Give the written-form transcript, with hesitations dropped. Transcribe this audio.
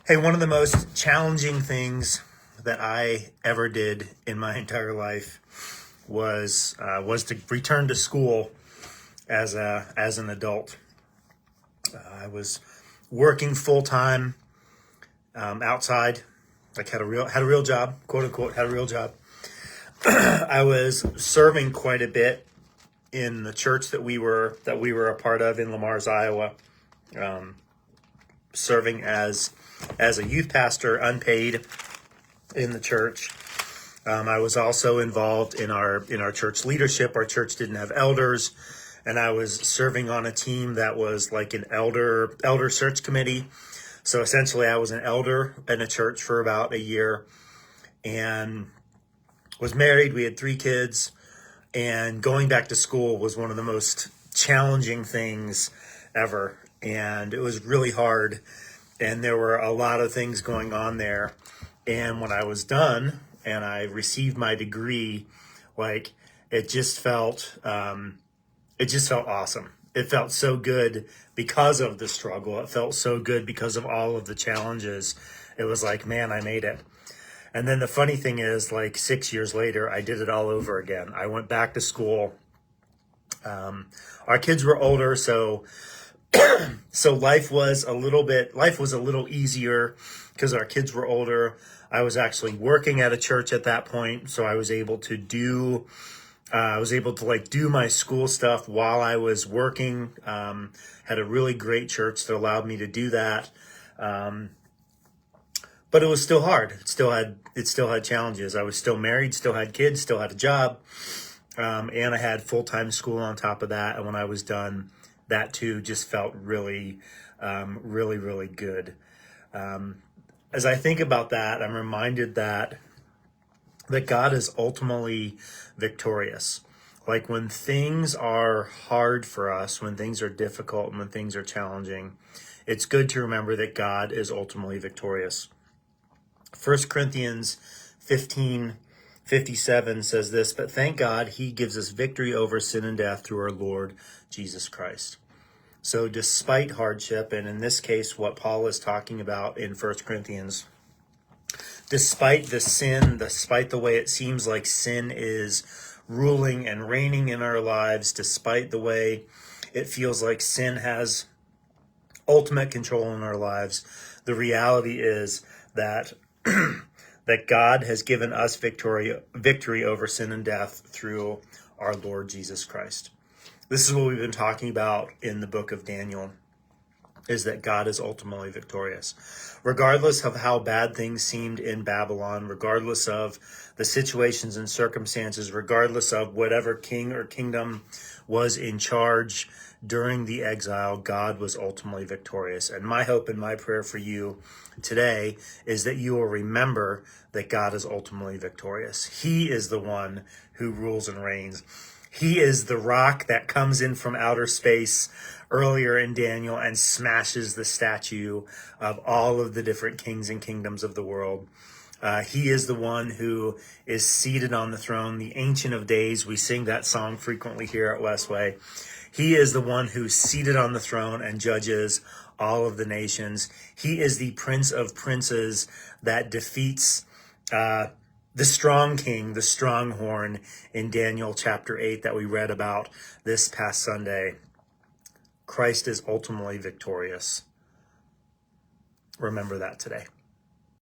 Hey, one of the most challenging things that I ever did in my entire life was to return to school as an adult. I was working full time outside, like had a real job, quote unquote, had a real job. I was serving quite a bit in the church that we were a part of in Lamars, Iowa, serving as a youth pastor, unpaid, in the church. I was also involved in our church leadership. Our church didn't have elders, and I was serving on a team that was like an elder search committee. So essentially, I was an elder in a church for about a year, and was married. We had 3 kids, and going back to school was one of the most challenging things ever, and it was really hard. And there were a lot of things going on there. And when I was done and I received my degree, like it just felt awesome. It felt so good because of the struggle. It felt so good because of all of the challenges. It was like, man, I made it. And then the funny thing is, like 6 years later, I did it all over again. I went back to school. Our kids were older, so life was a little easier because our kids were older. I was actually working at a church at that point, so I was able to do my school stuff while I was working. Had a really great church that allowed me to do that. But it was still hard. It still had challenges. I was still married, still had kids, still had a job. And I had full-time school on top of that. And when I was done, that too just felt really, really good. As I think about that, I'm reminded that God is ultimately victorious. Like when things are hard for us, when things are difficult, and when things are challenging, it's good to remember that God is ultimately victorious. 1 Corinthians 15:57 says this, "But thank God he gives us victory over sin and death through our Lord Jesus Christ." So despite hardship, and in this case, what Paul is talking about in 1 Corinthians, despite the sin, despite the way it seems like sin is ruling and reigning in our lives, despite the way it feels like sin has ultimate control in our lives, the reality is that that God has given us victory over sin and death through our Lord Jesus Christ. This is what we've been talking about in the book of Daniel, is that God is ultimately victorious. Regardless of how bad things seemed in Babylon, regardless of the situations and circumstances, regardless of whatever king or kingdom was in charge during the exile, God was ultimately victorious. And my hope and my prayer for you today is that you will remember that God is ultimately victorious. He is the one who rules and reigns. He is the rock that comes in from outer space earlier in Daniel and smashes the statue of all of the different kings and kingdoms of the world. He is the one who is seated on the throne, the Ancient of Days. We sing that song frequently here at WestWay. He is the one who's seated on the throne and judges all of the nations. He is the Prince of Princes that defeats the strong king, the strong horn in Daniel chapter 8 that we read about this past Sunday. Christ is ultimately victorious. Remember that today.